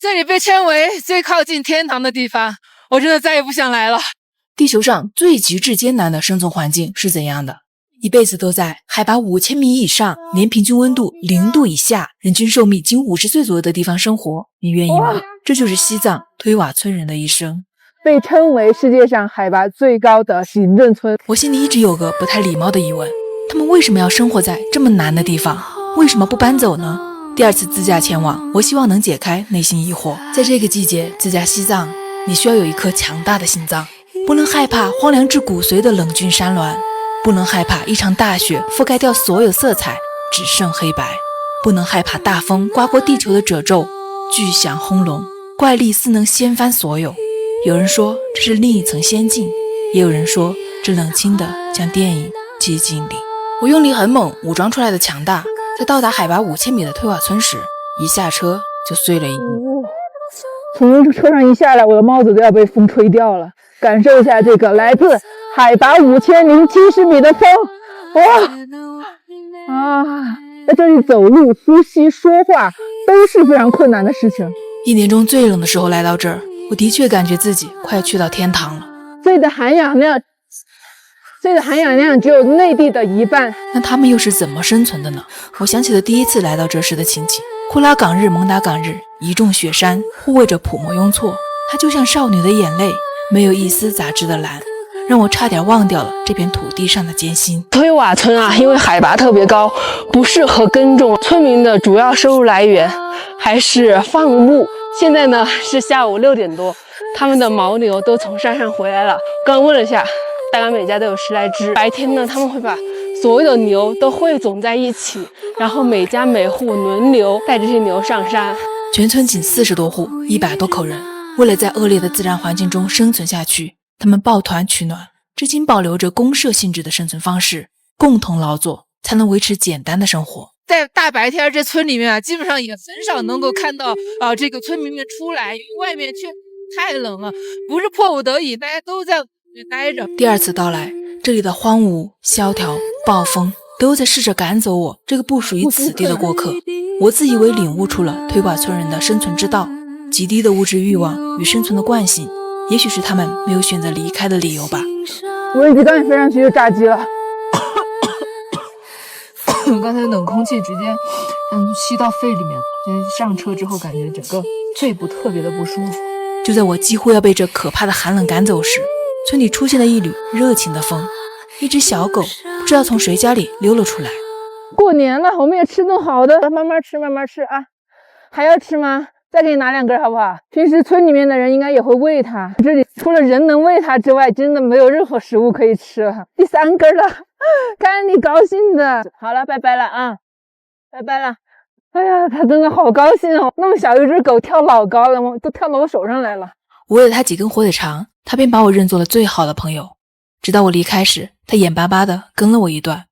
这里被称为最靠近天堂的地方，我真的再也不想来了。地球上最极致艰难的生存环境是怎样的？一辈子都在海拔5000米以上，年平均温度0度以下，人均寿命仅50岁左右的地方生活，你愿意吗？这就是西藏推瓦村人的一生。被称为世界上海拔最高的行政村。我心里一直有个不太礼貌的疑问，他们为什么要生活在这么难的地方？为什么不搬走呢？第2次自驾前往，我希望能解开内心疑惑。在这个季节自驾西藏，你需要有一颗强大的心脏，不能害怕荒凉至骨髓的冷峻山峦，不能害怕一场大雪覆盖掉所有色彩，只剩黑白，不能害怕大风刮过地球的褶皱，巨响轰隆，怪力似能掀翻所有。有人说这是另一层仙境，也有人说这冷清的像电影寂静里。我用力很猛，武装出来的强大，在到达海拔5000米的推瓦村时，一下车就碎了一地。从车上一下来，我的帽子都要被风吹掉了。感受一下这个来自海拔5070米的风，哇！在这里走路、呼吸、说话都是非常困难的事情。一年中最冷的时候来到这儿，我的确感觉自己快去到天堂了。这里的含氧量只有内地的一半。那他们又是怎么生存的呢？我想起了第1次来到这时的情景。库拉岗日、蒙达岗日，一众雪山护卫着普莫雍措，它就像少女的眼泪，没有一丝杂质的蓝，让我差点忘掉了这片土地上的艰辛。推瓦村啊，因为海拔特别高，不适合耕种，村民的主要收入来源还是放牧。现在呢是下午6点多，他们的牦牛都从山上回来了。刚问了一下，大概每家都有10来只。白天呢，他们会把所有的牛都汇总在一起，然后每家每户轮流带这些牛上山。全村仅40多户，100多口人，为了在恶劣的自然环境中生存下去，他们抱团取暖，至今保留着公社性质的生存方式，共同劳作才能维持简单的生活。在大白天，这村里面啊，基本上也很少能够看到这个村民们出来，因为外面确实太冷了，不是迫不得已，大家都在待着。第2次到来，这里的荒芜、萧条、暴风都在试着赶走我这个不属于此地的过客。我自以为领悟出了推瓦村人的生存之道，极低的物质欲望与生存的惯性，也许是他们没有选择离开的理由吧。我一直刚一飞上去就炸机了。刚才冷空气直接吸到肺里面，上车之后感觉整个肺部特别的不舒服。就在我几乎要被这可怕的寒冷赶走时，村里出现了一缕热情的风，一只小狗不知道从谁家里溜了出来。过年了，我们也吃顿好的，慢慢吃慢慢吃啊。还要吃吗？再给你拿2根好不好？平时村里面的人应该也会喂它，这里除了人能喂它之外，真的没有任何食物可以吃了。第3根了，看你高兴的。好了，拜拜了啊，拜拜了。哎呀，它真的好高兴哦，那么小一只狗跳老高了，都跳到我手上来了。我喂了它几根火腿肠，它便把我认作了最好的朋友。直到我离开时，它眼巴巴地跟了我一段，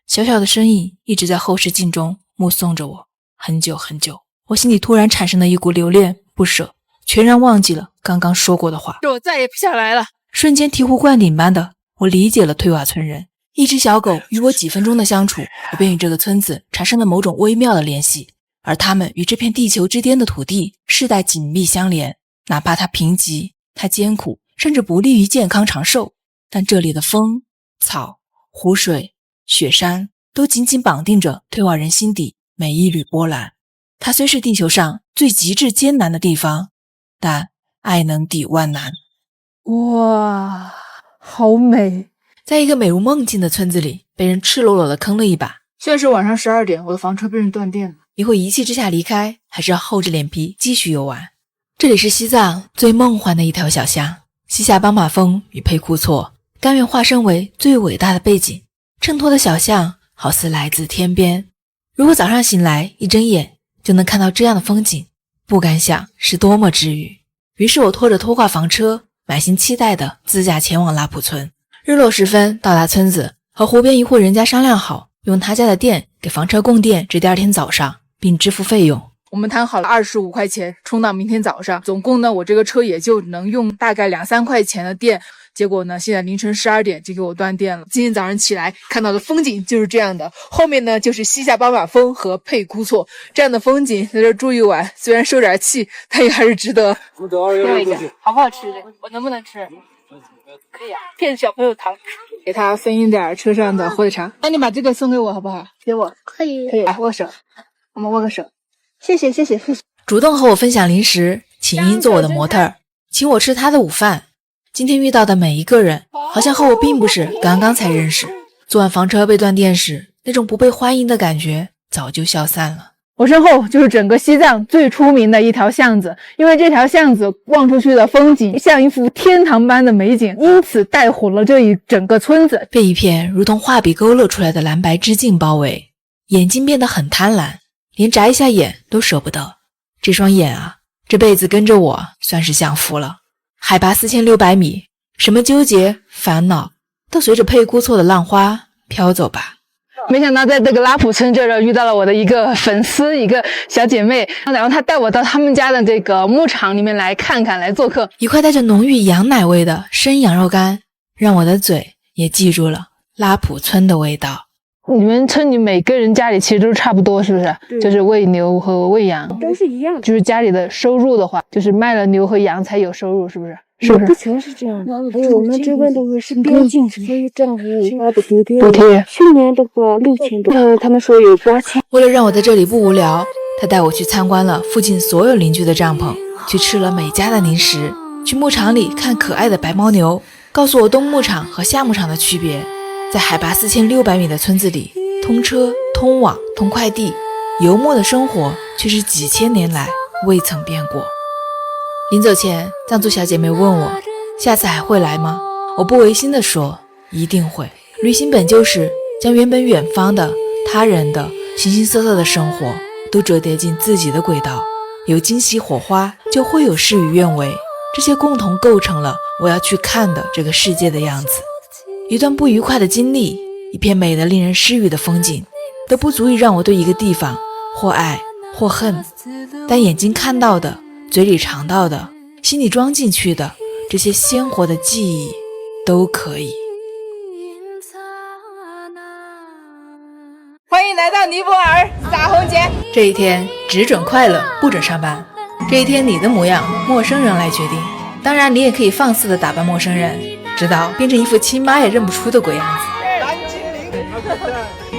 小小的身影一直在后视镜中目送着我很久很久。我心里突然产生了一股留恋不舍，全然忘记了刚刚说过的话。我再也不想来了。瞬间醍醐灌顶般的，我理解了推瓦村人。一只小狗与我几分钟的相处，我便与这个村子产生了某种微妙的联系，而他们与这片地球之巅的土地世代紧密相连。哪怕它贫瘠，它艰苦，甚至不利于健康长寿，但这里的风、草、湖水、雪山都紧紧绑定着推瓦人心底每一缕波澜。它虽是地球上最极致艰难的地方，但爱能抵万难。哇，好美！在一个美如梦境的村子里，被人赤裸裸地坑了一把。现在是晚上12点，我的房车被人断电了。你会一气之下离开，还是要厚着脸皮继续游玩？这里是西藏最梦幻的一条小巷，西夏邦马峰与佩库措甘愿化身为最伟大的背景，衬托的小巷好似来自天边。如果早上醒来一睁眼就能看到这样的风景，不敢想是多么治愈。于是我拖着拖挂房车，满心期待地自驾前往拉普村。日落时分到达村子，和湖边一户人家商量好，用他家的电给房车供电至第2天早上，并支付费用。我们谈好了25块钱充到明天早上，总共呢我这个车也就能用大概2-3块钱的电。结果呢，现在凌晨12点就给我断电了。今天早上起来看到的风景就是这样的，后面呢就是西夏斑马峰和佩姑措这样的风景，在这住一晚，虽然受点气，但也还是值得。要一个，好不好吃的？我能不能吃？可以啊，骗小朋友糖，给他分一点车上的火腿肠。那你把这个送给我好不好？给我，可以，可以，来握手，我们握个手。谢谢。主动和我分享零食，请缨做我的模特儿，请我吃他的午饭。今天遇到的每一个人，好像和我并不是刚刚才认识。坐完房车被断电时，那种不被欢迎的感觉早就消散了。我身后就是整个西藏最出名的一条巷子，因为这条巷子望出去的风景像一幅天堂般的美景，因此带火了这一整个村子。被一片如同画笔勾勒出来的蓝白之境包围，眼睛变得很贪婪，连眨一下眼都舍不得。这双眼啊，这辈子跟着我算是享福了。海拔4600米，什么纠结烦恼都随着佩姑措的浪花飘走吧。没想到在这个拉普村这儿遇到了我的一个粉丝，一个小姐妹，然后她带我到他们家的这个牧场里面来看看，来做客。一块带着浓郁羊奶味的生羊肉干，让我的嘴也记住了拉普村的味道。你们村里每个人家里其实都是差不多，是不是？就是喂牛和喂羊都是一样的。就是家里的收入的话，就是卖了牛和羊才有收入，是不是？是不是？不全是这样的，还有我们这边的话是边境，所以政府发的补贴。去年的话6000多，他们说有8000。为了让我在这里不无聊，他带我去参观了附近所有邻居的帐篷，去吃了每家的零食，去牧场里看可爱的白牦牛，告诉我冬牧场和夏牧场的区别。在海拔4600米的村子里，通车、通网、通快递，游牧的生活却是几千年来未曾变过。临走前，藏族小姐妹问我下次还会来吗？我不违心地说一定会。旅行本就是将原本远方的他人的形形色色的生活都折叠进自己的轨道，有惊喜火花就会有事与愿违，这些共同构成了我要去看的这个世界的样子。一段不愉快的经历，一片美得令人失语的风景，都不足以让我对一个地方或爱或恨，但眼睛看到的，嘴里尝到的，心里装进去的，这些鲜活的记忆都可以。欢迎来到尼泊尔撒红节。这一天只准快乐，不准上班。这一天你的模样，陌生人来决定。当然，你也可以放肆地打扮陌生人，直到变成一副亲妈也认不出的鬼样子。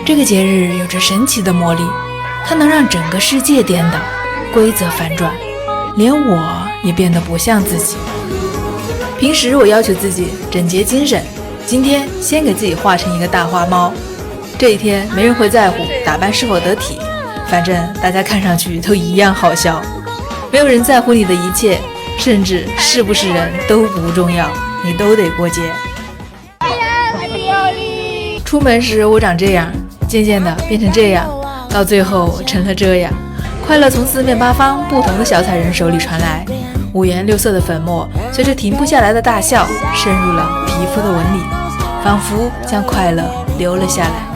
这个节日有着神奇的魔力，它能让整个世界颠倒，规则反转，连我也变得不像自己。平时我要求自己整洁精神，今天先给自己画成一个大花猫。这一天没人会在乎打扮是否得体，反正大家看上去都一样好笑。没有人在乎你的一切，甚至是不是人都不重要，你都得过节。出门时我长这样，渐渐的变成这样，到最后成了这样。快乐从四面八方不同的小彩人手里传来，五颜六色的粉末随着停不下来的大笑渗入了皮肤的纹理，仿佛将快乐留了下来。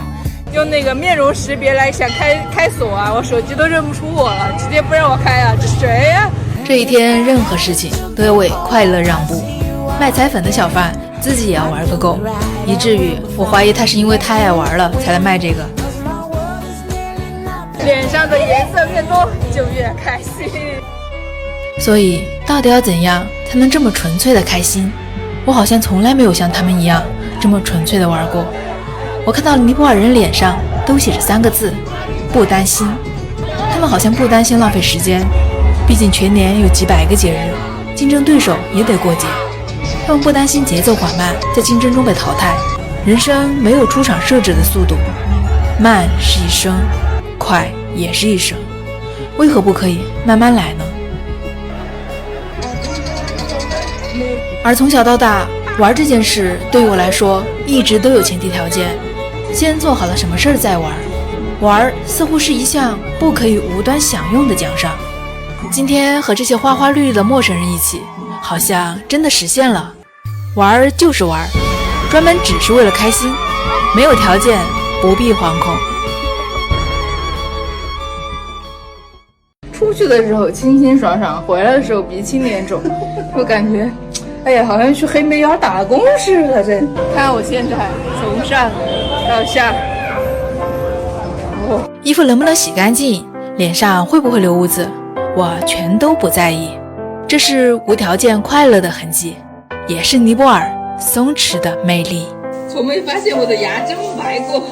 用那个面容识别来想开锁啊，我手机都认不出我了，直接不让我开啊，这谁呀？这一天任何事情都要为快乐让步。卖彩粉的小贩自己也要玩个够，以至于我怀疑他是因为太爱玩了才来卖这个。脸上的颜色越多就越开心。所以到底要怎样才能这么纯粹的开心？我好像从来没有像他们一样这么纯粹的玩过。我看到尼泊尔人脸上都写着3个字：不担心。他们好像不担心浪费时间，毕竟全年有几百个节日，竞争对手也得过节。他们不担心节奏缓慢，在竞争中被淘汰。人生没有出场设置的速度，慢是一生，快也是一生，为何不可以慢慢来呢？而从小到大，玩这件事对于我来说一直都有前提条件，先做好了什么事儿再玩。玩似乎是一项不可以无端享用的奖赏。今天和这些花花绿绿的陌生人一起，好像真的实现了。玩就是玩，专门只是为了开心，没有条件，不必惶恐。出去的时候清清爽爽，回来的时候鼻青脸肿，我感觉，哎呀，好像去黑煤窑打工似的。这看我现在从上到下，衣服能不能洗干净，脸上会不会留污渍，我全都不在意。这是无条件快乐的痕迹，也是尼泊尔松弛的魅力。从没发现我的牙这么白过。